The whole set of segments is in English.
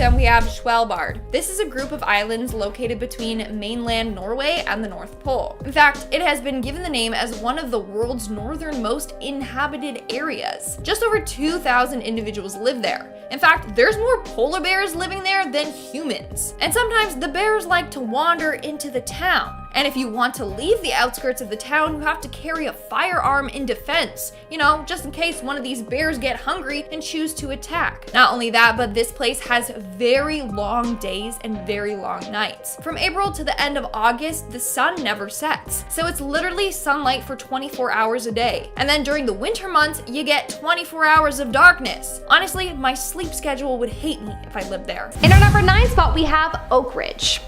then we have Svalbard. This is a group of islands located between mainland Norway and the North Pole. In fact, it has been given the name as one of the world's northernmost inhabited areas. Just over 2,000 individuals live there. In fact, there's more polar bears living there than humans. And sometimes the bears like to wander into the town. And if you want to leave the outskirts of the town, you have to carry a firearm in defense, just in case one of these bears get hungry and choose to attack. Not only that, but this place has very long days and very long nights. From April to the end of August, the sun never sets. So it's literally sunlight for 24 hours a day. And then during the winter months, you get 24 hours of darkness. Honestly, my sleep schedule would hate me if I lived there. In our number 9 spot, we have Oak Ridge.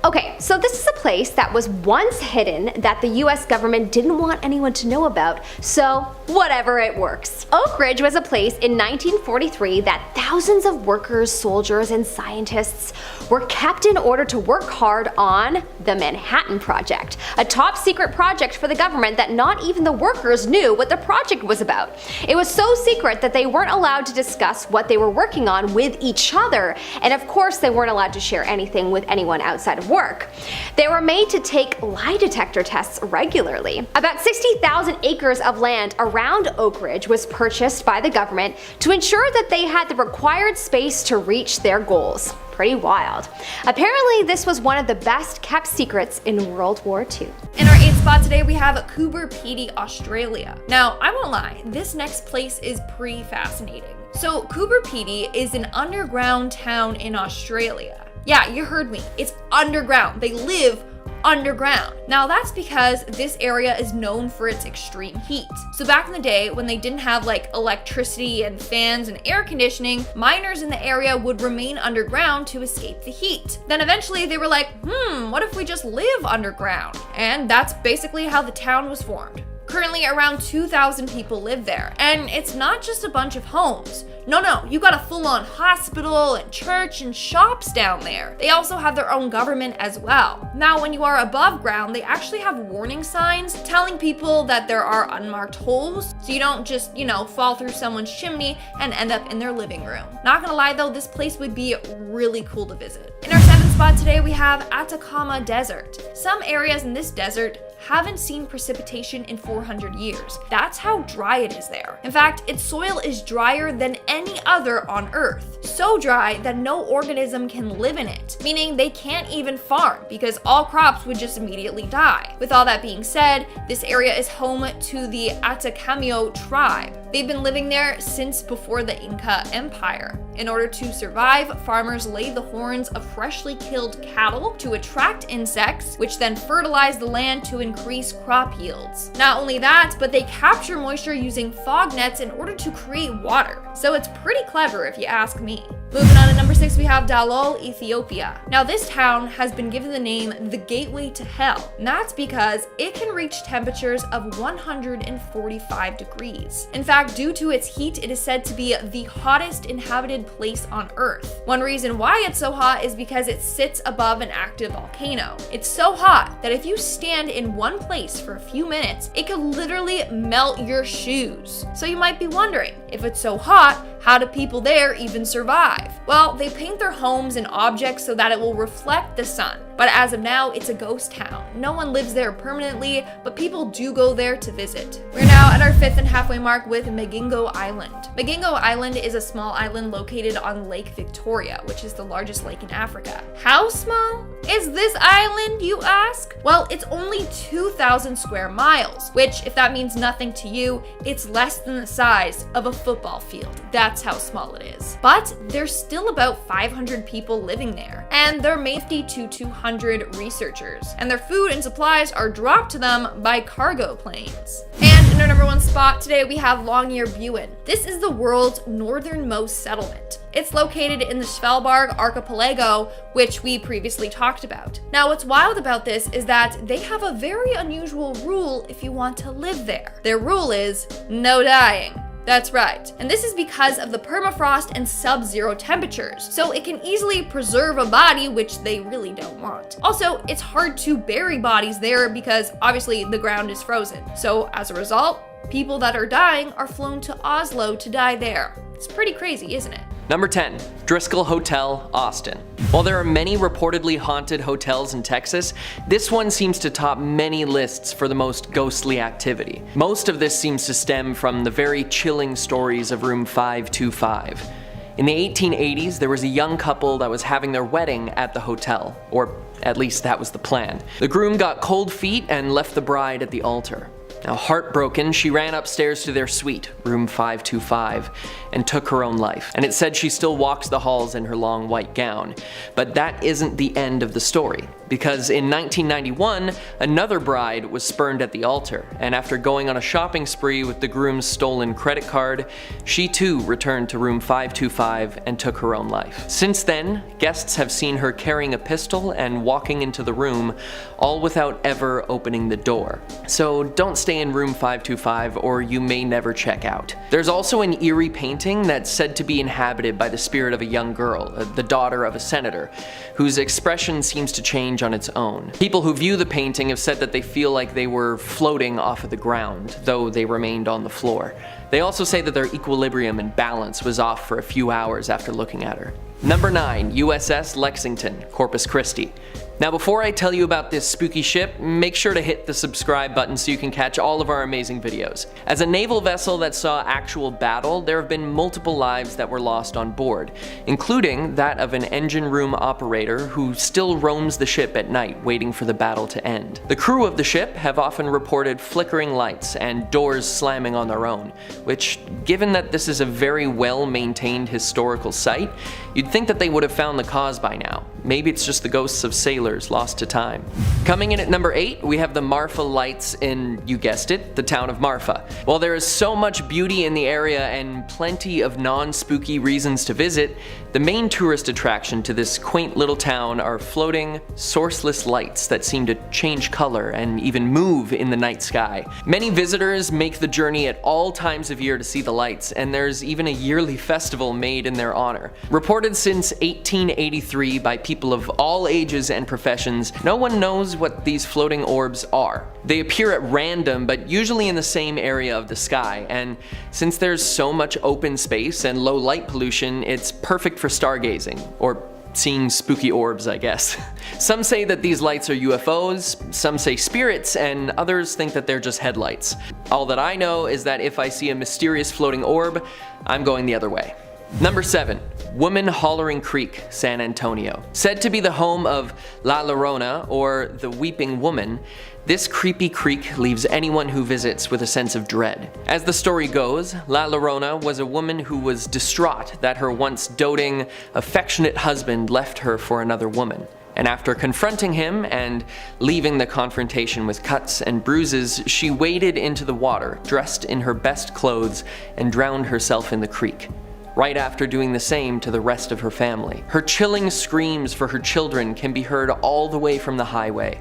Okay, so this is a place that was once hidden that the US government didn't want anyone to know about, so whatever, it works. Oak Ridge was a place in 1943 that thousands of workers, soldiers, and scientists were kept in order to work hard on the Manhattan Project, a top secret project for the government that not even the workers knew what the project was about. It was so secret that they weren't allowed to discuss what they were working on with each other, and of course they weren't allowed to share anything with anyone outside of work. They were made to take lie detector tests regularly. About 60,000 acres of land around Oak Ridge was purchased by the government to ensure that they had the required space to reach their goals. Pretty wild. Apparently, this was one of the best kept secrets in World War II. In our 8th spot today, we have Coober Pedy, Australia. Now, I won't lie, this next place is pretty fascinating. So, Coober Pedy is an underground town in Australia. Yeah, you heard me. It's underground. They live underground. Now that's because this area is known for its extreme heat. So back in the day when they didn't have electricity and fans and air conditioning, miners in the area would remain underground to escape the heat. Then eventually they were like, what if we just live underground? And that's basically how the town was formed. Currently around 2,000 people live there, and it's not just a bunch of homes. No, you got a full-on hospital and church and shops down there. They also have their own government as well. Now, when you are above ground, they actually have warning signs telling people that there are unmarked holes, so you don't just, fall through someone's chimney and end up in their living room. Not gonna lie though, this place would be really cool to visit. In our 7th spot today, we have Atacama Desert. Some areas in this desert haven't seen precipitation in 400 years. That's how dry it is there. In fact, its soil is drier than any other on Earth. So dry that no organism can live in it, meaning they can't even farm because all crops would just immediately die. With all that being said, this area is home to the Atacama tribe. They've been living there since before the Inca Empire. In order to survive, farmers lay the horns of freshly killed cattle to attract insects, which then fertilize the land to increase crop yields. Not only that, but they capture moisture using fog nets in order to create water. So it's pretty clever if you ask me. Moving on to number 6, we have Dalol, Ethiopia. Now this town has been given the name the Gateway to Hell, and that's because it can reach temperatures of 145 degrees. In fact, due to its heat, it is said to be the hottest inhabited place on Earth. One reason why it's so hot is because it sits above an active volcano. It's so hot that if you stand in one place for a few minutes, it could literally melt your shoes. So you might be wondering, if it's so hot, how do people there even survive? Well, they paint their homes and objects so that it will reflect the sun. But as of now, it's a ghost town. No one lives there permanently, but people do go there to visit. We're now at our 5th and halfway mark with Magingo Island. Magingo Island is a small island located on Lake Victoria, which is the largest lake in Africa. How small is this island, you ask? Well, it's only 2,000 square miles, which, if that means nothing to you, it's less than the size of a football field. That's how small it is. But there's still about 500 people living there, and there may be 50 to 200 researchers, and their food and supplies are dropped to them by cargo planes. And in our number 1 spot today, we have Longyearbyen. This is the world's northernmost settlement. It's located in the Svalbard archipelago, which we previously talked about. Now, what's wild about this is that they have a very unusual rule if you want to live there. Their rule is no dying. That's right. And this is because of the permafrost and sub-zero temperatures, so it can easily preserve a body, which they really don't want. Also, it's hard to bury bodies there because obviously the ground is frozen. So as a result, people that are dying are flown to Oslo to die there. It's pretty crazy, isn't it? Number 10. Driscoll Hotel, Austin. While there are many reportedly haunted hotels in Texas, this one seems to top many lists for the most ghostly activity. Most of this seems to stem from the very chilling stories of room 525. In the 1880s, there was a young couple that was having their wedding at the hotel, or at least that was the plan. The groom got cold feet and left the bride at the altar. Now, heartbroken, she ran upstairs to their suite, room 525, and took her own life. And it said she still walks the halls in her long white gown. But that isn't the end of the story, because in 1991, another bride was spurned at the altar, and after going on a shopping spree with the groom's stolen credit card, she too returned to room 525 and took her own life. Since then, guests have seen her carrying a pistol and walking into the room, all without ever opening the door. So don't stay in room 525 or you may never check out. There's also an eerie painting that's said to be inhabited by the spirit of a young girl, the daughter of a senator, whose expression seems to change on its own. People who view the painting have said that they feel like they were floating off of the ground, though they remained on the floor. They also say that their equilibrium and balance was off for a few hours after looking at her. Number 9. USS Lexington, Corpus Christi. Now before I tell you about this spooky ship, make sure to hit the subscribe button so you can catch all of our amazing videos. As a naval vessel that saw actual battle, there have been multiple lives that were lost on board, including that of an engine room operator who still roams the ship at night waiting for the battle to end. The crew of the ship have often reported flickering lights and doors slamming on their own, which, given that this is a very well-maintained historical site, you'd think that they would have found the cause by now. Maybe it's just the ghosts of sailors lost to time. Coming in at number 8, we have the Marfa Lights in, you guessed it, the town of Marfa. While there is so much beauty in the area and plenty of non-spooky reasons to visit, the main tourist attraction to this quaint little town are floating, sourceless lights that seem to change color and even move in the night sky. Many visitors make the journey at all times of year to see the lights, and there's even a yearly festival made in their honor. Reported since 1883 by people of all ages and professions, no one knows what these floating orbs are. They appear at random, but usually in the same area of the sky, and since there's so much open space and low light pollution, it's perfect for stargazing, or seeing spooky orbs, I guess. Some say that these lights are UFOs, some say spirits, and others think that they're just headlights. All that I know is that if I see a mysterious floating orb, I'm going the other way. Number 7. Woman Hollering Creek, San Antonio. Said to be the home of La Llorona, or the Weeping Woman, this creepy creek leaves anyone who visits with a sense of dread. As the story goes, La Llorona was a woman who was distraught that her once doting, affectionate husband left her for another woman. And after confronting him and leaving the confrontation with cuts and bruises, she waded into the water, dressed in her best clothes, and drowned herself in the creek, right after doing the same to the rest of her family. Her chilling screams for her children can be heard all the way from the highway,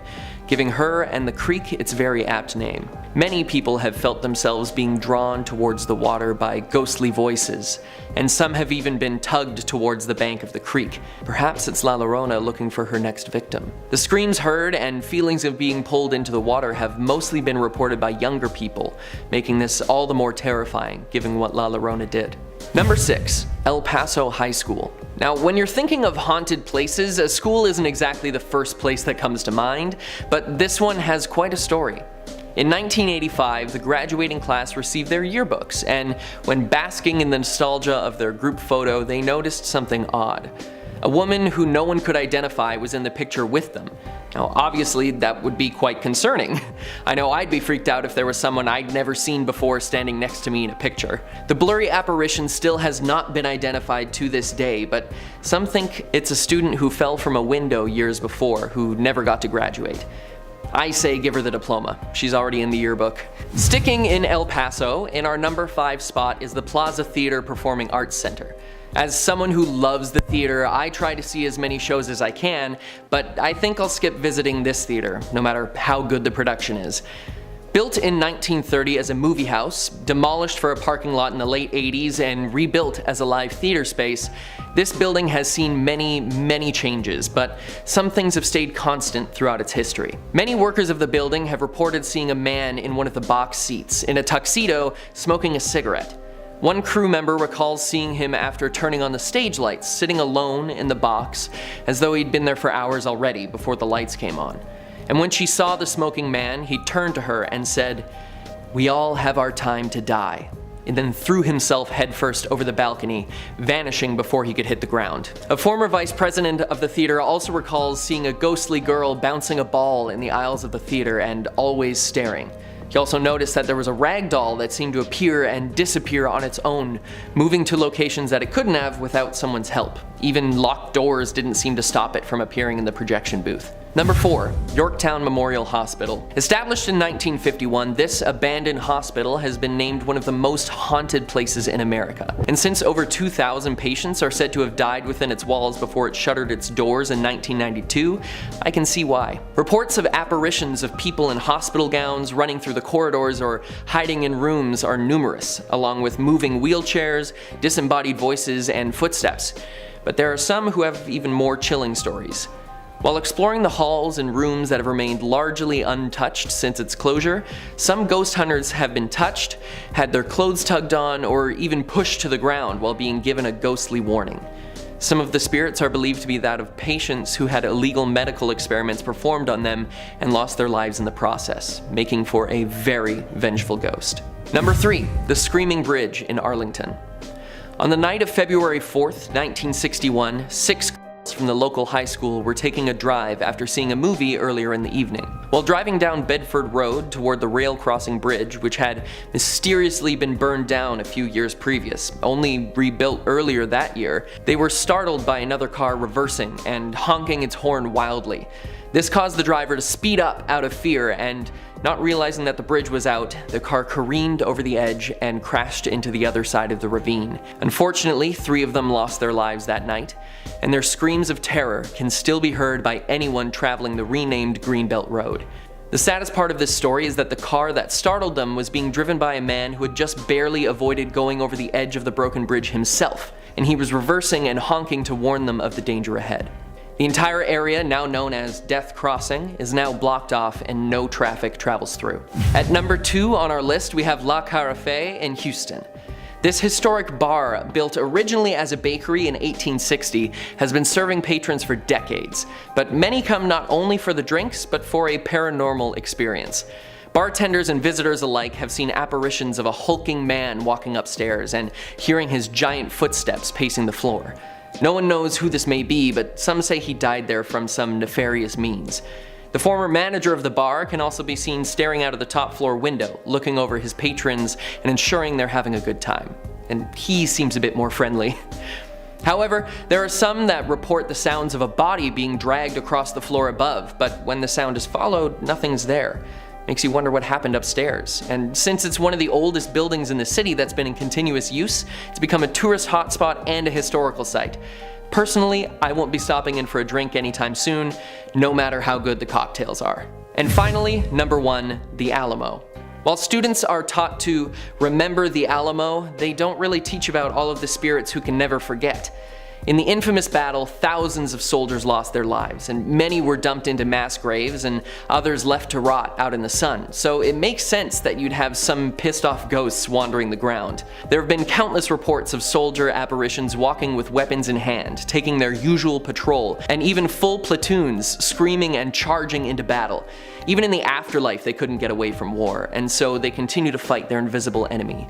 giving her and the creek its very apt name. Many people have felt themselves being drawn towards the water by ghostly voices, and some have even been tugged towards the bank of the creek. Perhaps it's La Llorona looking for her next victim. The screams heard and feelings of being pulled into the water have mostly been reported by younger people, making this all the more terrifying given what La Llorona did. Number 6. El Paso High School. Now, when you're thinking of haunted places, a school isn't exactly the first place that comes to mind, but this one has quite a story. In 1985, the graduating class received their yearbooks, and when basking in the nostalgia of their group photo, they noticed something odd. A woman who no one could identify was in the picture with them. Now, obviously, that would be quite concerning. I know I'd be freaked out if there was someone I'd never seen before standing next to me in a picture. The blurry apparition still has not been identified to this day, but some think it's a student who fell from a window years before who never got to graduate. I say give her the diploma. She's already in the yearbook. Sticking in El Paso, in our number 5 spot is the Plaza Theater Performing Arts Center. As someone who loves the theater, I try to see as many shows as I can, but I think I'll skip visiting this theater, no matter how good the production is. Built in 1930 as a movie house, demolished for a parking lot in the late 80s, and rebuilt as a live theater space, this building has seen many changes, but some things have stayed constant throughout its history. Many workers of the building have reported seeing a man in one of the box seats, in a tuxedo, smoking a cigarette. One crew member recalls seeing him after turning on the stage lights, sitting alone in the box, as though he'd been there for hours already before the lights came on. And when she saw the smoking man, he turned to her and said, "We all have our time to die," and then threw himself headfirst over the balcony, vanishing before he could hit the ground. A former vice president of the theater also recalls seeing a ghostly girl bouncing a ball in the aisles of the theater and always staring. He also noticed that there was a rag doll that seemed to appear and disappear on its own, moving to locations that it couldn't have without someone's help. Even locked doors didn't seem to stop it from appearing in the projection booth. Number 4. Yorktown Memorial Hospital. Established in 1951, this abandoned hospital has been named one of the most haunted places in America. And since over 2,000 patients are said to have died within its walls before it shuttered its doors in 1992, I can see why. Reports of apparitions of people in hospital gowns running through the corridors or hiding in rooms are numerous, along with moving wheelchairs, disembodied voices, and footsteps. But there are some who have even more chilling stories. While exploring the halls and rooms that have remained largely untouched since its closure, some ghost hunters have been touched, had their clothes tugged on, or even pushed to the ground while being given a ghostly warning. Some of the spirits are believed to be that of patients who had illegal medical experiments performed on them and lost their lives in the process, making for a very vengeful ghost. Number 3. The Screaming Bridge in Arlington. On the night of February 4th, 1961, 6 from the local high school were taking a drive after seeing a movie earlier in the evening. While driving down Bedford Road toward the rail crossing bridge, which had mysteriously been burned down a few years previous, only rebuilt earlier that year, they were startled by another car reversing and honking its horn wildly. This caused the driver to speed up out of fear, and not realizing that the bridge was out, the car careened over the edge and crashed into the other side of the ravine. Unfortunately, 3 of them lost their lives that night, and their screams of terror can still be heard by anyone traveling the renamed Greenbelt Road. The saddest part of this story is that the car that startled them was being driven by a man who had just barely avoided going over the edge of the broken bridge himself, and he was reversing and honking to warn them of the danger ahead. The entire area, now known as Death Crossing, is now blocked off and no traffic travels through. At number 2 on our list, we have La Carafe in Houston. This historic bar, built originally as a bakery in 1860, has been serving patrons for decades, but many come not only for the drinks, but for a paranormal experience. Bartenders and visitors alike have seen apparitions of a hulking man walking upstairs and hearing his giant footsteps pacing the floor. No one knows who this may be, but some say he died there from some nefarious means. The former manager of the bar can also be seen staring out of the top floor window, looking over his patrons and ensuring they're having a good time. And he seems a bit more friendly. However, there are some that report the sounds of a body being dragged across the floor above, but when the sound is followed, nothing's there. Makes you wonder what happened upstairs. And since it's one of the oldest buildings in the city that's been in continuous use, it's become a tourist hotspot and a historical site. Personally, I won't be stopping in for a drink anytime soon, no matter how good the cocktails are. And finally, number 1, the Alamo. While students are taught to remember the Alamo, they don't really teach about all of the spirits who can never forget. In the infamous battle, thousands of soldiers lost their lives, and many were dumped into mass graves and others left to rot out in the sun, so it makes sense that you'd have some pissed off ghosts wandering the ground. There have been countless reports of soldier apparitions walking with weapons in hand, taking their usual patrol, and even full platoons screaming and charging into battle. Even in the afterlife, they couldn't get away from war, and so they continue to fight their invisible enemy.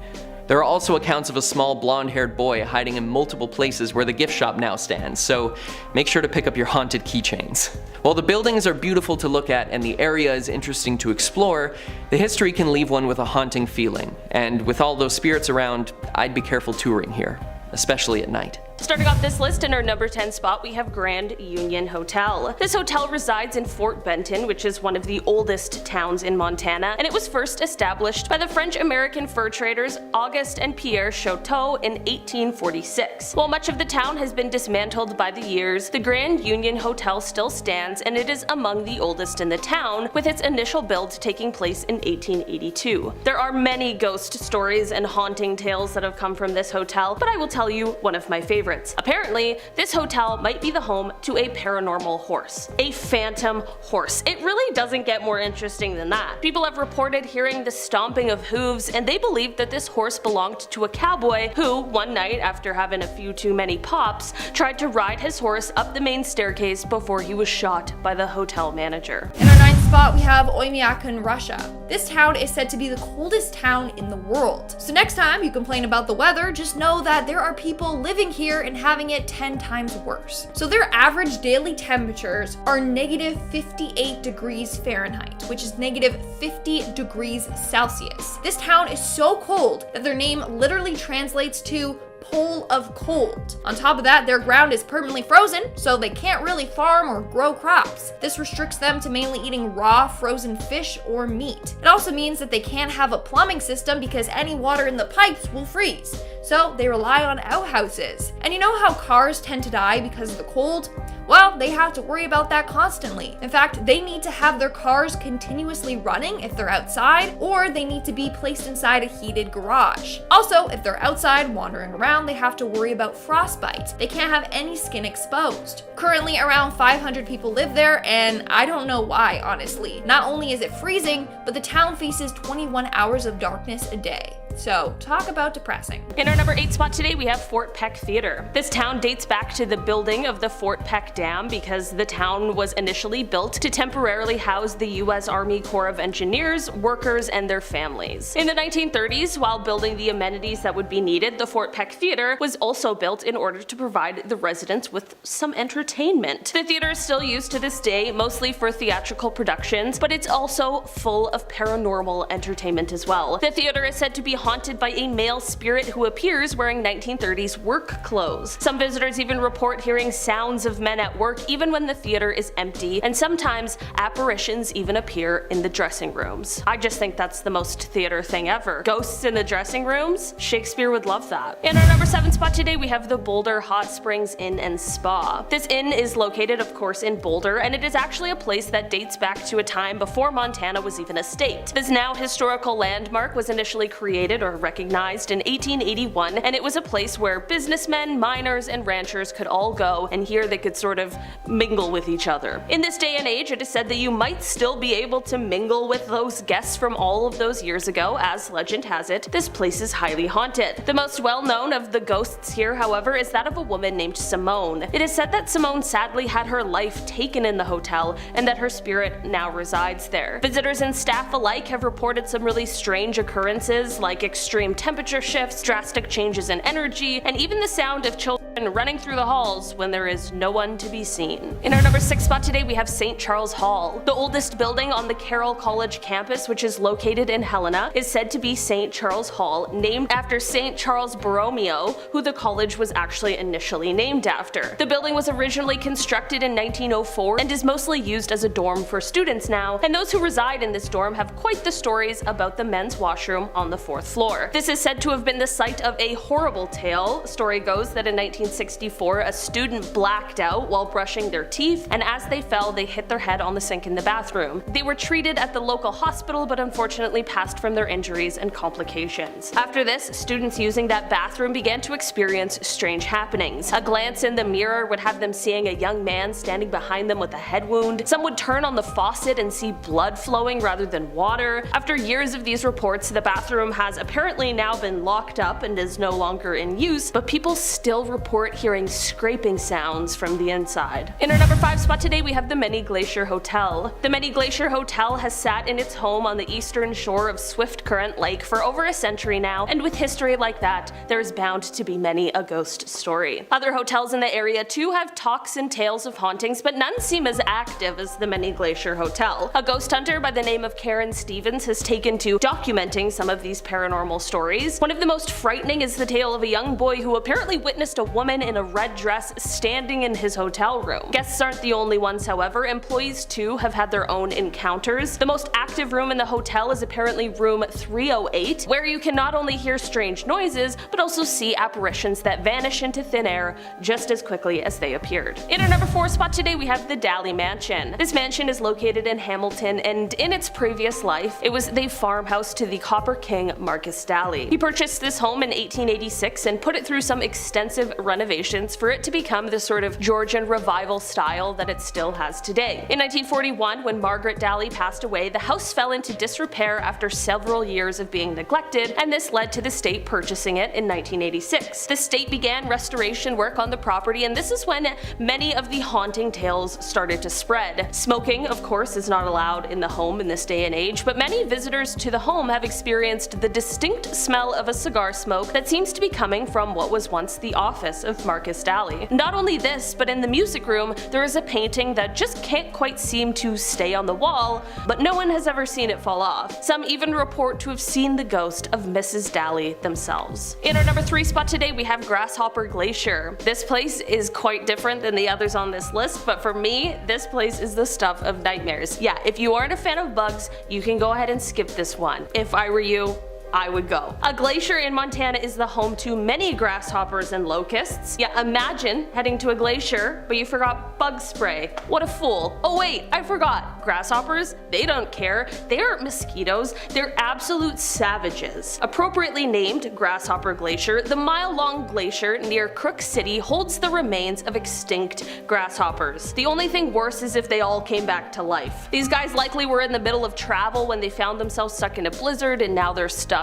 There are also accounts of a small blonde-haired boy hiding in multiple places where the gift shop now stands, so make sure to pick up your haunted keychains. While the buildings are beautiful to look at and the area is interesting to explore, the history can leave one with a haunting feeling, and with all those spirits around, I'd be careful touring here, especially at night. Starting off this list in our number 10 spot, we have Grand Union Hotel. This hotel resides in Fort Benton, which is one of the oldest towns in Montana, and it was first established by the French-American fur traders Auguste and Pierre Choteau in 1846. While much of the town has been dismantled by the years, the Grand Union Hotel still stands, and it is among the oldest in the town, with its initial build taking place in 1882. There are many ghost stories and haunting tales that have come from this hotel, but I will tell you one of my favorites favorites. Apparently, this hotel might be the home to a paranormal horse. A phantom horse. It really doesn't get more interesting than that. People have reported hearing the stomping of hooves, and they believe that this horse belonged to a cowboy who, one night after having a few too many pops, tried to ride his horse up the main staircase before he was shot by the hotel manager. In our 9th spot, we have Oymyakon in Russia. This town is said to be the coldest town in the world. So next time you complain about the weather, just know that there are people living here and having it 10 times worse. So their average daily temperatures are negative 58 degrees Fahrenheit, which is negative 50 degrees Celsius. This town is so cold that their name literally translates to pole of cold. On top of that, their ground is permanently frozen, so they can't really farm or grow crops. This restricts them to mainly eating raw, frozen fish or meat. It also means that they can't have a plumbing system because any water in the pipes will freeze. So they rely on outhouses. And you know how cars tend to die because of the cold? Well, they have to worry about that constantly. In fact, they need to have their cars continuously running if they're outside, or they need to be placed inside a heated garage. Also, if they're outside wandering around, they have to worry about frostbite. They can't have any skin exposed. Currently, around 500 people live there, and I don't know why, honestly. Not only is it freezing, but the town faces 21 hours of darkness a day. So, talk about depressing. In our number 8 spot today, we have Fort Peck Theater. This town dates back to the building of the Fort Peck Dam because the town was initially built to temporarily house the U.S. Army Corps of Engineers, workers, and their families. In the 1930s, while building the amenities that would be needed, the Fort Peck Theater was also built in order to provide the residents with some entertainment. The theater is still used to this day, mostly for theatrical productions, but it's also full of paranormal entertainment as well. The theater is said to be haunted by a male spirit who appears wearing 1930s work clothes. Some visitors even report hearing sounds of men at work even when the theater is empty, and sometimes apparitions even appear in the dressing rooms. I just think that's the most theater thing ever. Ghosts in the dressing rooms? Shakespeare would love that. In our number 7 spot today, we have the Boulder Hot Springs Inn and Spa. This inn is located, of course, in Boulder, and it is actually a place that dates back to a time before Montana was even a state. This now historical landmark was initially created or recognized in 1881, and it was a place where businessmen, miners, and ranchers could all go, and here they could sort of mingle with each other. In this day and age, it is said that you might still be able to mingle with those guests from all of those years ago. As legend has it, this place is highly haunted. The most well-known of the ghosts here, however, is that of a woman named Simone. It is said that Simone sadly had her life taken in the hotel, and that her spirit now resides there. Visitors and staff alike have reported some really strange occurrences, like extreme temperature shifts, drastic changes in energy, and even the sound of children running through the halls when there is no one to be seen. In our number 6 spot today, we have St. Charles Hall. The oldest building on the Carroll College campus, which is located in Helena, is said to be St. Charles Hall, named after St. Charles Borromeo, who the college was actually initially named after. The building was originally constructed in 1904 and is mostly used as a dorm for students now, and those who reside in this dorm have quite the stories about the men's washroom on the 4th floor. This is said to have been the site of a horrible tale. Story goes that in 1964, a student blacked out while brushing their teeth, and as they fell, they hit their head on the sink in the bathroom. They were treated at the local hospital, but unfortunately passed from their injuries and complications. After this, students using that bathroom began to experience strange happenings. A glance in the mirror would have them seeing a young man standing behind them with a head wound. Some would turn on the faucet and see blood flowing rather than water. After years of these reports, the bathroom has apparently now been locked up and is no longer in use, but people still report hearing scraping sounds from the inside. In our number 5 spot today, we have the Many Glacier Hotel. The Many Glacier Hotel has sat in its home on the eastern shore of Swift Current Lake for over a century now, and with history like that, there is bound to be many a ghost story. Other hotels in the area too have talks and tales of hauntings, but none seem as active as the Many Glacier Hotel. A ghost hunter by the name of Karen Stevens has taken to documenting some of these paranormal stories. One of the most frightening is the tale of a young boy who apparently witnessed a woman in a red dress standing in his hotel room. Guests aren't the only ones, however. Employees too have had their own encounters. The most active room in the hotel is apparently room 308, where you can not only hear strange noises, but also see apparitions that vanish into thin air just as quickly as they appeared. In our number 4 spot today, we have the Daly Mansion. This mansion is located in Hamilton, and in its previous life, it was the farmhouse to the Copper King Mark Marcus Daly. He purchased this home in 1886 and put it through some extensive renovations for it to become the sort of Georgian revival style that it still has today. In 1941, when Margaret Daly passed away, the house fell into disrepair after several years of being neglected, and this led to the state purchasing it in 1986. The state began restoration work on the property, and this is when many of the haunting tales started to spread. Smoking, of course, is not allowed in the home in this day and age, but many visitors to the home have experienced the distinct smell of a cigar smoke that seems to be coming from what was once the office of Marcus Daly. Not only this, but in the music room, there is a painting that just can't quite seem to stay on the wall, but no one has ever seen it fall off. Some even report to have seen the ghost of Mrs. Daly themselves. In our number 3 spot today, we have Grasshopper Glacier. This place is quite different than the others on this list, but for me, this place is the stuff of nightmares. Yeah, if you aren't a fan of bugs, you can go ahead and skip this one. If I were you, I would go. A glacier in Montana is the home to many grasshoppers and locusts. Yeah, imagine heading to a glacier, but you forgot bug spray. What a fool. Oh wait, I forgot. Grasshoppers, they don't care. They aren't mosquitoes, they're absolute savages. Appropriately named Grasshopper Glacier, the mile-long glacier near Crook City holds the remains of extinct grasshoppers. The only thing worse is if they all came back to life. These guys likely were in the middle of travel when they found themselves stuck in a blizzard, and now they're stuck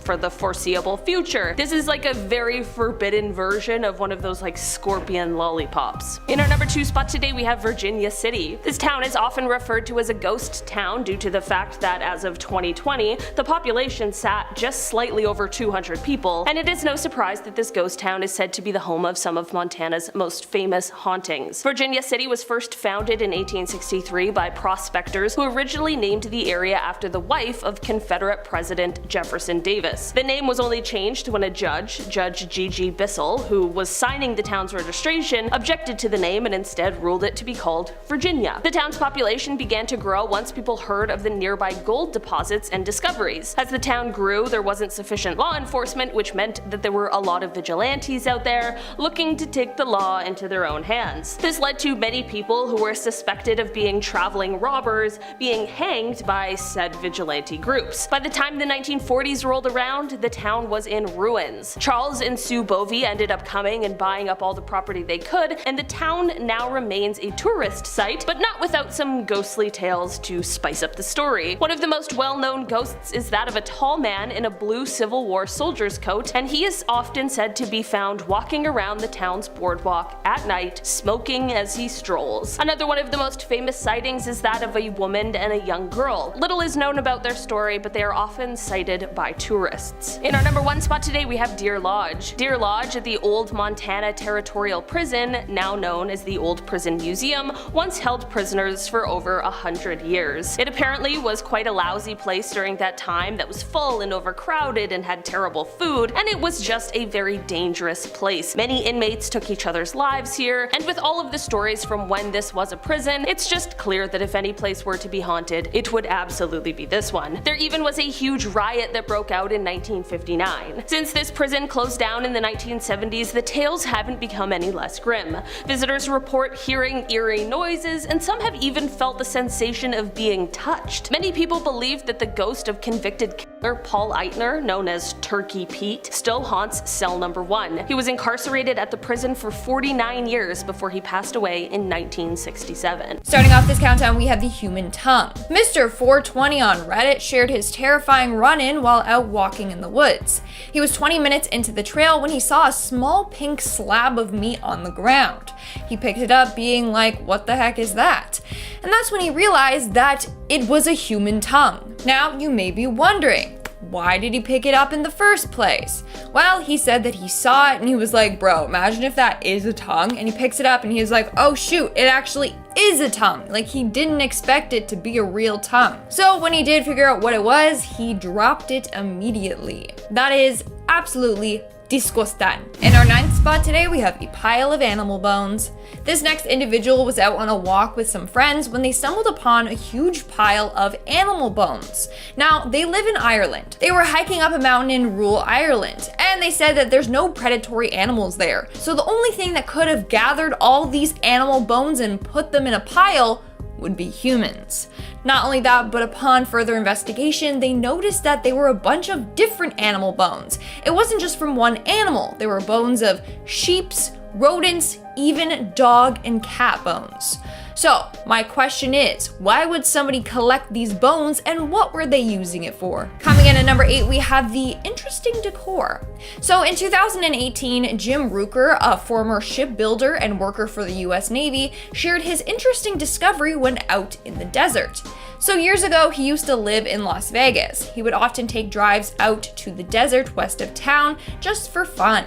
for the foreseeable future. This is like a very forbidden version of one of those like scorpion lollipops. In our number 2 spot today, we have Virginia City. This town is often referred to as a ghost town due to the fact that as of 2020, the population sat just slightly over 200 people, and it is no surprise that this ghost town is said to be the home of some of Montana's most famous hauntings. Virginia City was first founded in 1863 by prospectors who originally named the area after the wife of Confederate President Jefferson Davis. The name was only changed when a judge, Judge G.G. Bissell, who was signing the town's registration, objected to the name and instead ruled it to be called Virginia. The town's population began to grow once people heard of the nearby gold deposits and discoveries. As the town grew, there wasn't sufficient law enforcement, which meant that there were a lot of vigilantes out there looking to take the law into their own hands. This led to many people who were suspected of being traveling robbers being hanged by said vigilante groups. By the time the 1940s rolled around, the town was in ruins. Charles and Sue Bovey ended up coming and buying up all the property they could, and the town now remains a tourist site, but not without some ghostly tales to spice up the story. One of the most well-known ghosts is that of a tall man in a blue Civil War soldier's coat, and he is often said to be found walking around the town's boardwalk at night, smoking as he strolls. Another one of the most famous sightings is that of a woman and a young girl. Little is known about their story, but they are often sighted by tourists. In our number 1 spot today, we have Deer Lodge. Deer Lodge at the old Montana Territorial Prison, now known as the Old Prison Museum, once held prisoners for over 100 years. It apparently was quite a lousy place during that time that was full and overcrowded and had terrible food, and it was just a very dangerous place. Many inmates took each other's lives here, and with all of the stories from when this was a prison, it's just clear that if any place were to be haunted, it would absolutely be this one. There even was a huge riot that broke out in 1959. Since this prison closed down in the 1970s, the tales haven't become any less grim. Visitors report hearing eerie noises, and some have even felt the sensation of being touched. Many people believe that the ghost of convicted killer Paul Eitner, known as Turkey Pete, still haunts cell number 1. He was incarcerated at the prison for 49 years before he passed away in 1967. Starting off this countdown, we have the human tongue. Mr. 420 on Reddit shared his terrifying run-in while out walking in the woods. He was 20 minutes into the trail when he saw a small pink slab of meat on the ground. He picked it up being like, what the heck is that? And that's when he realized that it was a human tongue. Now you may be wondering, why did he pick it up in the first place? Well, he said that he saw it and he was like, bro, imagine if that is a tongue. And he picks it up and he's like, oh shoot, it actually is a tongue. Like, he didn't expect it to be a real tongue. So when he did figure out what it was, he dropped it immediately. That is absolutely disgusting. In our 9th spot today, we have a pile of animal bones. This next individual was out on a walk with some friends when they stumbled upon a huge pile of animal bones. Now, they live in Ireland. They were hiking up a mountain in rural Ireland, and they said that there's no predatory animals there. So the only thing that could have gathered all these animal bones and put them in a pile would be humans. Not only that, but upon further investigation, they noticed that they were a bunch of different animal bones. It wasn't just from one animal. There were bones of sheeps, rodents, even dog and cat bones. So my question is, why would somebody collect these bones and what were they using it for? Coming in at number 8, we have the interesting decor. So in 2018, Jim Rooker, a former shipbuilder and worker for the US Navy, shared his interesting discovery when out in the desert. So years ago, he used to live in Las Vegas. He would often take drives out to the desert west of town just for fun.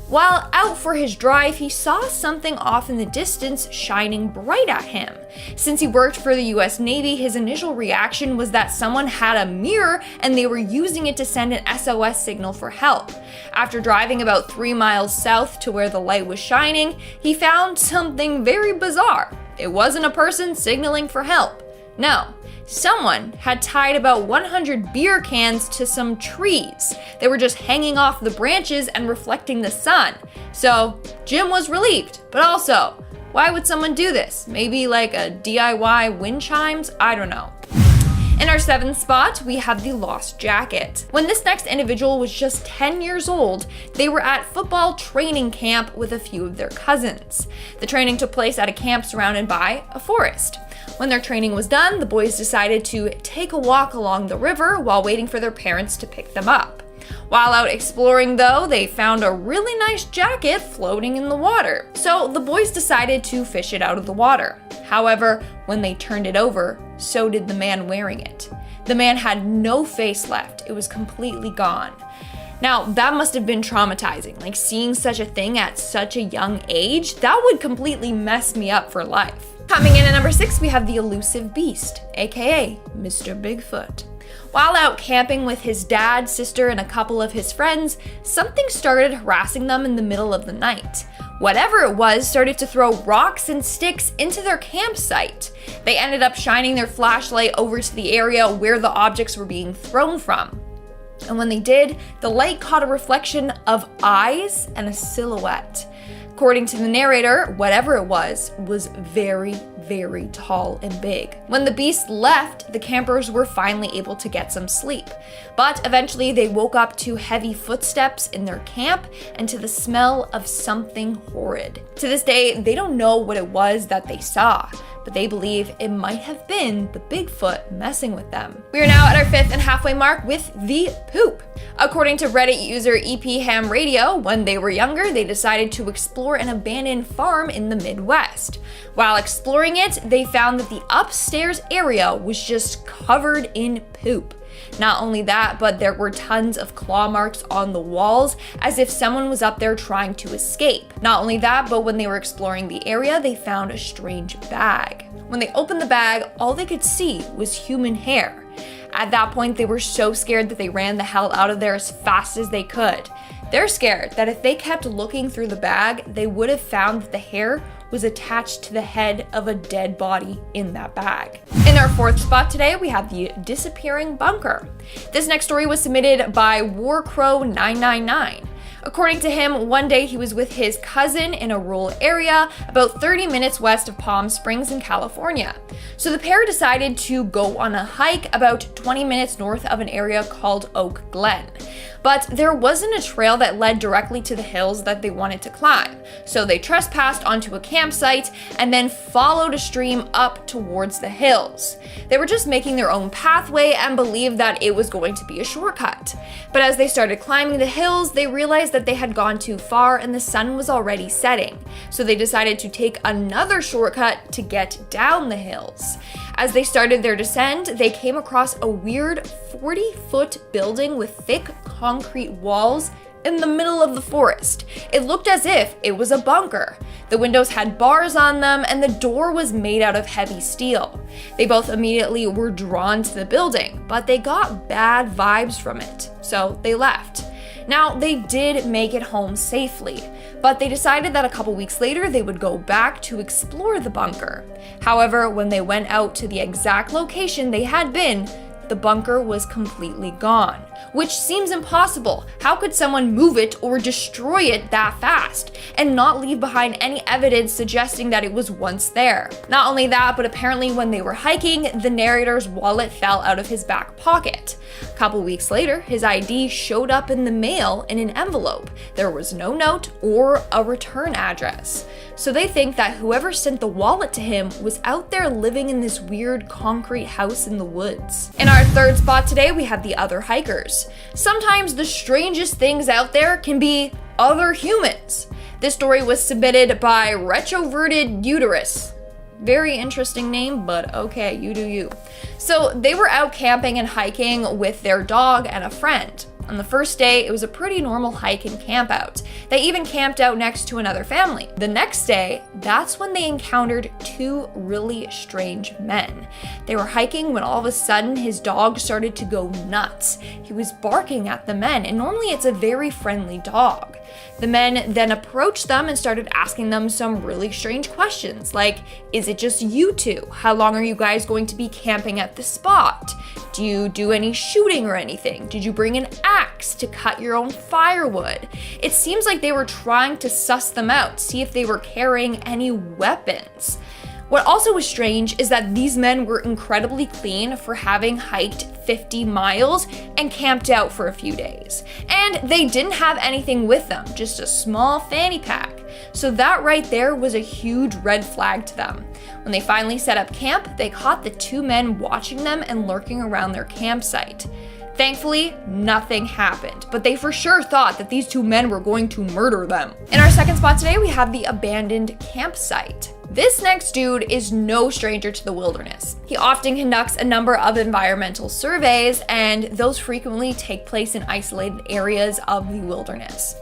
While out for his drive, he saw something off in the distance shining bright at him. Since he worked for the US Navy, his initial reaction was that someone had a mirror and they were using it to send an SOS signal for help. After driving about 3 miles south to where the light was shining, he found something very bizarre. It wasn't a person signaling for help. No. Someone had tied about 100 beer cans to some trees. They were just hanging off the branches and reflecting the sun. So Jim was relieved, but also, why would someone do this? Maybe like a DIY wind chimes? I don't know. In our 7th spot, we have the lost jacket. When this next individual was just 10 years old, they were at football training camp with a few of their cousins. The training took place at a camp surrounded by a forest. When their training was done, the boys decided to take a walk along the river while waiting for their parents to pick them up. While out exploring though, they found a really nice jacket floating in the water. So the boys decided to fish it out of the water. However, when they turned it over, so did the man wearing it. The man had no face left. It was completely gone. Now, that must have been traumatizing. Like seeing such a thing at such a young age, that would completely mess me up for life. Coming in at number 6, we have the elusive beast, aka Mr. Bigfoot. While out camping with his dad, sister, and a couple of his friends, something started harassing them in the middle of the night. Whatever it was started to throw rocks and sticks into their campsite. They ended up shining their flashlight over to the area where the objects were being thrown from. And when they did, the light caught a reflection of eyes and a silhouette. According to the narrator, whatever it was very, very tall and big. When the beast left, the campers were finally able to get some sleep. But eventually they woke up to heavy footsteps in their camp and to the smell of something horrid. To this day, they don't know what it was that they saw, but they believe it might have been the Bigfoot messing with them. We are now at our 5th and halfway mark with the poop. According to Reddit user EP Ham Radio, when they were younger, they decided to explore an abandoned farm in the Midwest. While exploring it, they found that the upstairs area was just covered in poop. Not only that, but there were tons of claw marks on the walls as if someone was up there trying to escape. Not only that, but when they were exploring the area, they found a strange bag. When they opened the bag, all they could see was human hair. At that point, they were so scared that they ran the hell out of there as fast as they could. They're scared that if they kept looking through the bag, they would have found that the hair was attached to the head of a dead body in that bag. In our 4th spot today, we have the disappearing bunker. This next story was submitted by Warcrow999. According to him, one day he was with his cousin in a rural area about 30 minutes west of Palm Springs in California. So the pair decided to go on a hike about 20 minutes north of an area called Oak Glen. But there wasn't a trail that led directly to the hills that they wanted to climb. So they trespassed onto a campsite and then followed a stream up towards the hills. They were just making their own pathway and believed that it was going to be a shortcut. But as they started climbing the hills, they realized that they had gone too far and the sun was already setting. So they decided to take another shortcut to get down the hills. As they started their descent, they came across a weird 40-foot building with thick concrete walls in the middle of the forest. It looked as if it was a bunker. The windows had bars on them and the door was made out of heavy steel. They both immediately were drawn to the building, but they got bad vibes from it, so they left. Now, they did make it home safely, but they decided that a couple weeks later they would go back to explore the bunker. However, when they went out to the exact location they had been, the bunker was completely gone. which seems impossible. How could someone move it or destroy it that fast and not leave behind any evidence suggesting that it was once there? Not only that, but apparently when they were hiking, the narrator's wallet fell out of his back pocket. A couple weeks later, his ID showed up in the mail in an envelope. There was no note or a return address. So they think that whoever sent the wallet to him was out there living in this weird concrete house in the woods. In our third spot today, we have the other hikers. Sometimes the strangest things out there can be other humans. This story was submitted by Retroverted Uterus. Very interesting name, but okay, you do you. So they were out camping and hiking with their dog and a friend. On the first day, it was a pretty normal hike and camp out. They even camped out next to another family. The next day, that's when they encountered two really strange men. They were hiking when all of a sudden his dog started to go nuts. He was barking at the men, and normally it's a very friendly dog. The men then approached them and started asking them some really strange questions, like, is it just you two? How long are you guys going to be camping at the spot? Do you do any shooting or anything? Did you bring an axe to cut your own firewood? It seems like they were trying to suss them out, see if they were carrying any weapons. What also was strange is that these men were incredibly clean for having hiked 50 miles and camped out for a few days. And they didn't have anything with them, just a small fanny pack. So that right there was a huge red flag to them. When they finally set up camp, they caught the two men watching them and lurking around their campsite. Thankfully, nothing happened, but they for sure thought that these two men were going to murder them. In our second spot today, we have the abandoned campsite. This next dude is no stranger to the wilderness. He often conducts a number of environmental surveys, and those frequently take place in isolated areas of the wilderness.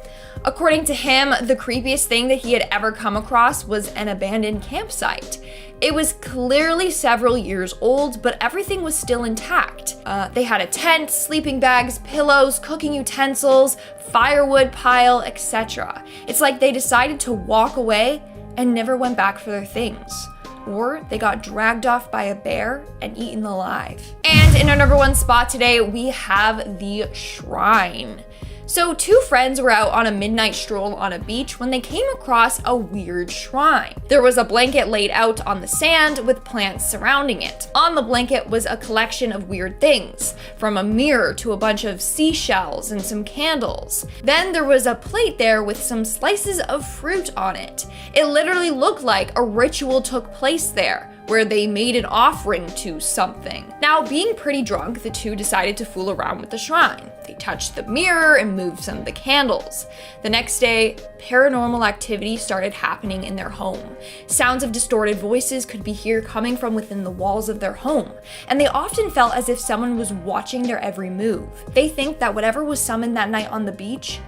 According to him, the creepiest thing that he had ever come across was an abandoned campsite. It was clearly several years old, but everything was still intact. They had a tent, sleeping bags, pillows, cooking utensils, firewood pile, etc. It's like they decided to walk away and never went back for their things. Or they got dragged off by a bear and eaten alive. And in our number one spot today, we have the shrine. So two friends were out on a midnight stroll on a beach when they came across a weird shrine. There was a blanket laid out on the sand with plants surrounding it. On the blanket was a collection of weird things, from a mirror to a bunch of seashells and some candles. Then there was a plate there with some slices of fruit on it. It literally looked like a ritual took place there, where they made an offering to something. Now, being pretty drunk, the two decided to fool around with the shrine. They touched the mirror and moved some of the candles. The next day, paranormal activity started happening in their home. Sounds of distorted voices could be heard coming from within the walls of their home, and they often felt as if someone was watching their every move. They think that whatever was summoned that night on the beach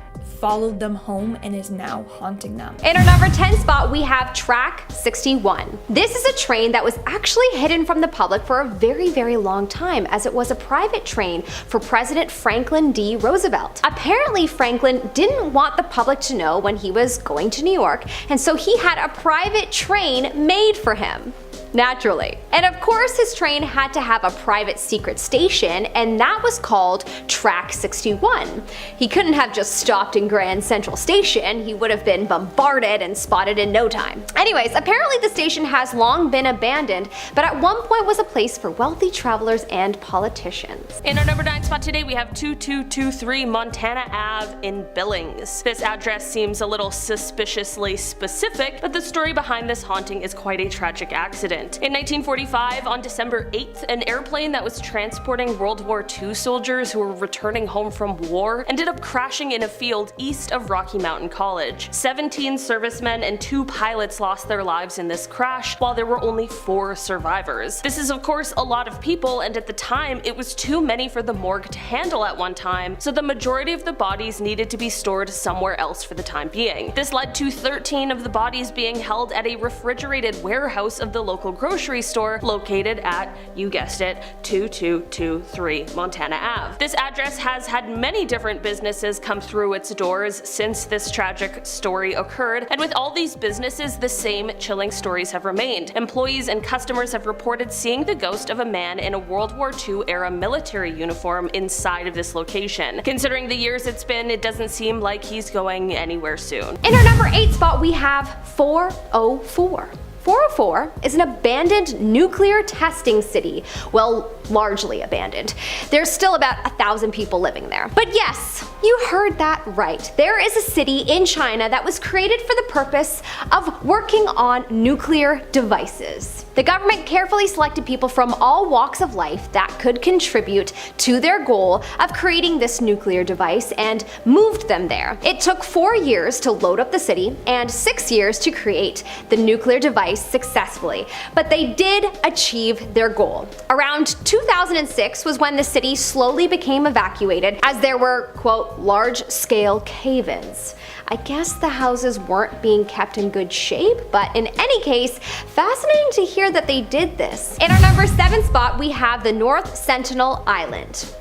followed them home and is now haunting them. In our number 10 spot, we have Track 61. This is a train that was actually hidden from the public for a very, very long time, as it was a private train for President Franklin D. Roosevelt. Apparently, Franklin didn't want the public to know when he was going to New York, and so he had a private train made for him. Naturally. And of course his train had to have a private secret station, and that was called Track 61. He couldn't have just stopped in Grand Central Station, he would have been bombarded and spotted in no time. Anyways, apparently the station has long been abandoned, but at one point was a place for wealthy travelers and politicians. In our number 9 spot today, we have 2223 Montana Ave in Billings. This address seems a little suspiciously specific, but the story behind this haunting is quite a tragic accident. In 1945, on December 8th, an airplane that was transporting World War II soldiers who were returning home from war ended up crashing in a field east of Rocky Mountain College. 17 servicemen and 2 pilots lost their lives in this crash, while there were only 4 survivors. This is of course a lot of people, and at the time it was too many for the morgue to handle at one time, so the majority of the bodies needed to be stored somewhere else for the time being. This led to 13 of the bodies being held at a refrigerated warehouse of the local grocery store located at, you guessed it, 2223 Montana Ave. This address has had many different businesses come through its doors since this tragic story occurred, and with all these businesses, the same chilling stories have remained. Employees and customers have reported seeing the ghost of a man in a World War II era military uniform inside of this location. Considering the years it's been, it doesn't seem like he's going anywhere soon. In our number 8 spot, we have 404. 404 is an abandoned nuclear testing city. Well, largely abandoned. There's still about 1,000 people living there. But yes, you heard that right. There is a city in China that was created for the purpose of working on nuclear devices. The government carefully selected people from all walks of life that could contribute to their goal of creating this nuclear device and moved them there. It took 4 years to load up the city and 6 years to create the nuclear device successfully, but they did achieve their goal. Around 2006 was when the city slowly became evacuated as there were, quote, large-scale cave-ins. I guess the houses weren't being kept in good shape, but in any case, fascinating to hear that they did this. In our number 7 spot, we have the North Sentinel Island.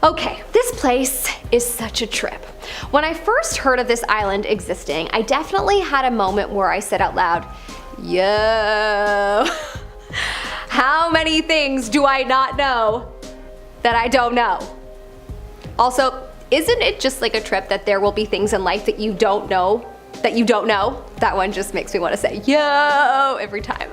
Okay, this place is such a trip. When I first heard of this island existing, I definitely had a moment where I said out loud, yo, how many things do I not know that I don't know? Also, isn't it just like a trip that there will be things in life that you don't know that you don't know? That one just makes me want to say yo every time.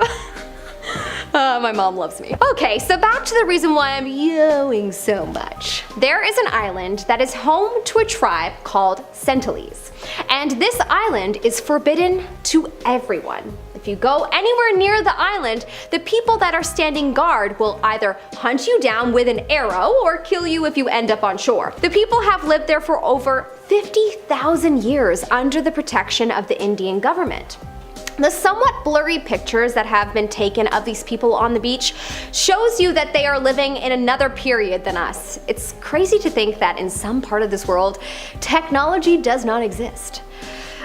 My mom loves me. Okay, so back to the reason why I'm yoing so much. There is an island that is home to a tribe called Sentinelese, and this island is forbidden to everyone. If you go anywhere near the island, the people that are standing guard will either hunt you down with an arrow or kill you if you end up on shore. The people have lived there for over 50,000 years under the protection of the Indian government. The somewhat blurry pictures that have been taken of these people on the beach shows you that they are living in another period than us. It's crazy to think that in some part of this world, technology does not exist.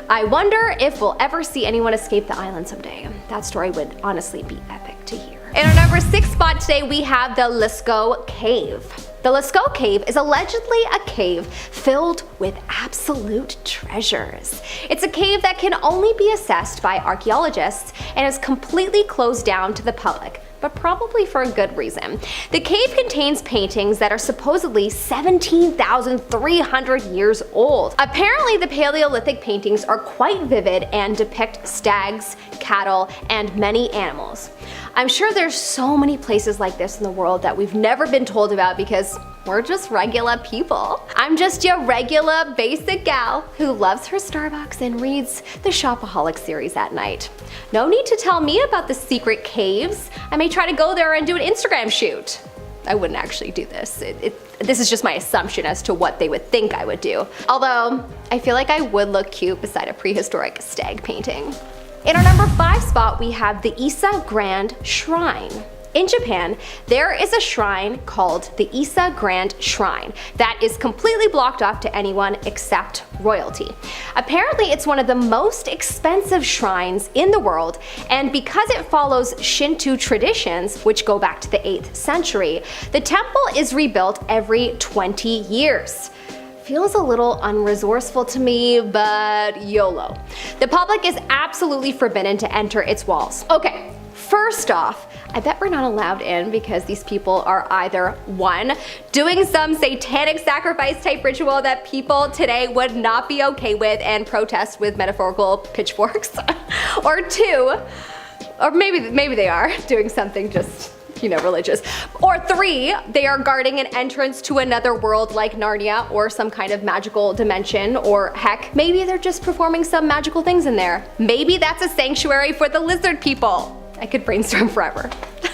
I wonder if we'll ever see anyone escape the island someday. That story would honestly be epic to hear. In our number 6 spot today, we have the Lascaux Cave. The Lascaux Cave is allegedly a cave filled with absolute treasures. It's a cave that can only be accessed by archaeologists and is completely closed down to the public, but probably for a good reason. The cave contains paintings that are supposedly 17,300 years old. Apparently, the Paleolithic paintings are quite vivid and depict stags, cattle, and many animals. I'm sure there's so many places like this in the world that we've never been told about because we're just regular people. I'm just your regular basic gal who loves her Starbucks and reads the Shopaholic series at night. No need to tell me about the secret caves. I may try to go there and do an Instagram shoot. I wouldn't actually do this. This is just my assumption as to what they would think I would do. Although, I feel like I would look cute beside a prehistoric stag painting. In our number 5 spot, we have the Isa Grand Shrine. In Japan, there is a shrine called the Isa Grand Shrine that is completely blocked off to anyone except royalty. Apparently, it's one of the most expensive shrines in the world, and because it follows Shinto traditions, which go back to the 8th century, the temple is rebuilt every 20 years. Feels a little unresourceful to me, but YOLO. The public is absolutely forbidden to enter its walls. Okay, first off, I bet we're not allowed in because these people are either 1, doing some satanic sacrifice type ritual that people today would not be okay with and protest with metaphorical pitchforks, or 2, or maybe they are doing something just, you know, religious. Or 3, they are guarding an entrance to another world like Narnia or some kind of magical dimension, or heck, maybe they're just performing some magical things in there. Maybe that's a sanctuary for the lizard people. I could brainstorm forever.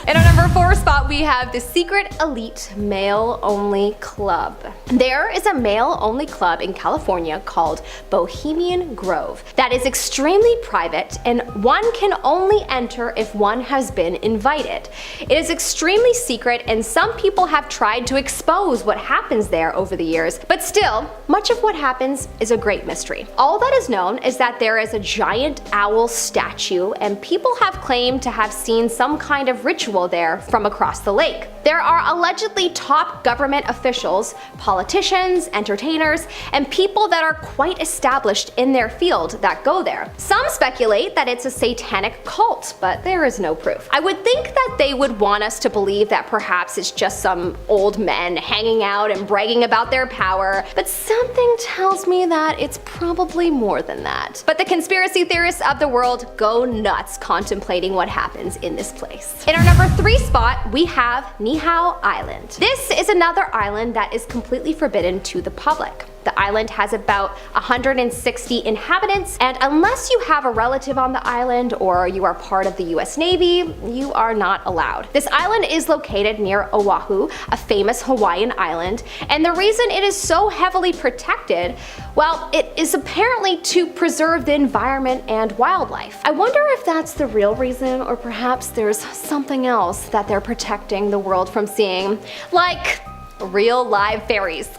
In our number 4 spot, we have the secret elite male-only club. There is a male-only club in California called Bohemian Grove that is extremely private, and one can only enter if one has been invited. It is extremely secret, and some people have tried to expose what happens there over the years, but still, much of what happens is a great mystery. All that is known is that there is a giant owl statue, and people have claimed to have seen some kind of ritual there from across the lake. There are allegedly top government officials, politicians, entertainers, and people that are quite established in their field that go there. Some speculate that it's a satanic cult, but there is no proof. I would think that they would want us to believe that perhaps it's just some old men hanging out and bragging about their power, but something tells me that it's probably more than that. But the conspiracy theorists of the world go nuts contemplating what happens in this place. In our number 3 spot, we have Niihau Island. This is another island that is completely forbidden to the public. The island has about 160 inhabitants, and unless you have a relative on the island or you are part of the US Navy, you are not allowed. This island is located near Oahu, a famous Hawaiian island, and the reason it is so heavily protected, well, it is apparently to preserve the environment and wildlife. I wonder if that's the real reason, or perhaps there's something else that they're protecting the world from seeing, like real live fairies.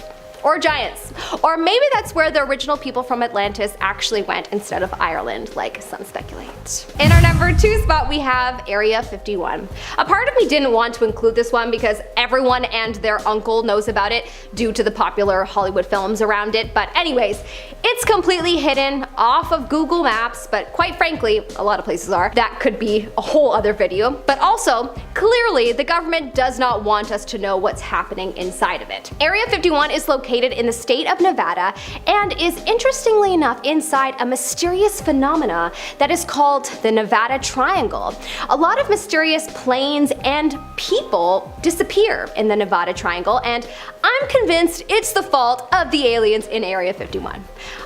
Or giants. Or maybe that's where the original people from Atlantis actually went instead of Ireland, like some speculate. In our number 2 spot, we have Area 51. A part of me didn't want to include this one because everyone and their uncle knows about it due to the popular Hollywood films around it, but anyways, it's completely hidden off of Google Maps, but quite frankly, a lot of places are. That could be a whole other video. But also, clearly, the government does not want us to know what's happening inside of it. Area 51 is located in the state of Nevada and is interestingly enough inside a mysterious phenomena that is called the Nevada Triangle. A lot of mysterious planes and people disappear in the Nevada Triangle, and I'm convinced it's the fault of the aliens in Area 51.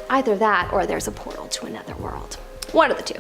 Either that or there's a portal to another world. One of the two.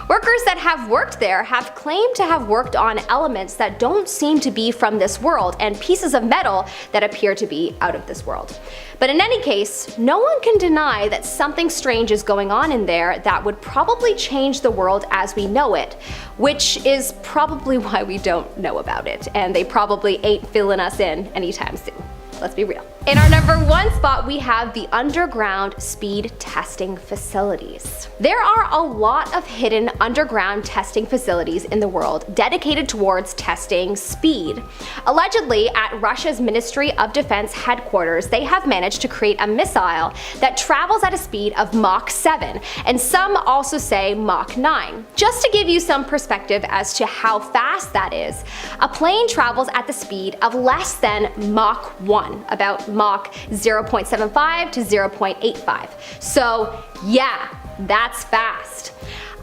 Workers that have worked there have claimed to have worked on elements that don't seem to be from this world and pieces of metal that appear to be out of this world. But in any case, no one can deny that something strange is going on in there that would probably change the world as we know it, which is probably why we don't know about it, and they probably ain't filling us in anytime soon. Let's be real. In our number 1 spot, we have the underground speed testing facilities. There are a lot of hidden underground testing facilities in the world dedicated towards testing speed. Allegedly, at Russia's Ministry of Defense headquarters, they have managed to create a missile that travels at a speed of Mach 7, and some also say Mach 9. Just to give you some perspective as to how fast that is, a plane travels at the speed of less than Mach 1, about Mach 0.75 to 0.85. So yeah, that's fast.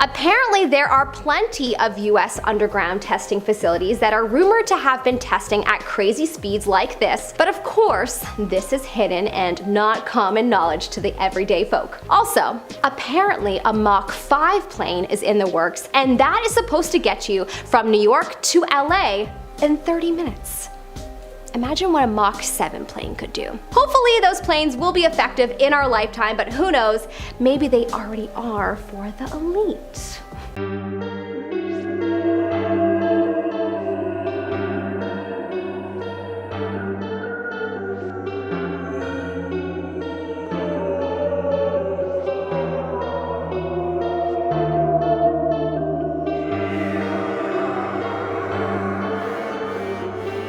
Apparently, there are plenty of US underground testing facilities that are rumored to have been testing at crazy speeds like this, but of course, this is hidden and not common knowledge to the everyday folk. Also, apparently a Mach 5 plane is in the works, and that is supposed to get you from New York to LA in 30 minutes. Imagine what a Mach 7 plane could do. Hopefully those planes will be effective in our lifetime, but who knows, maybe they already are for the elite.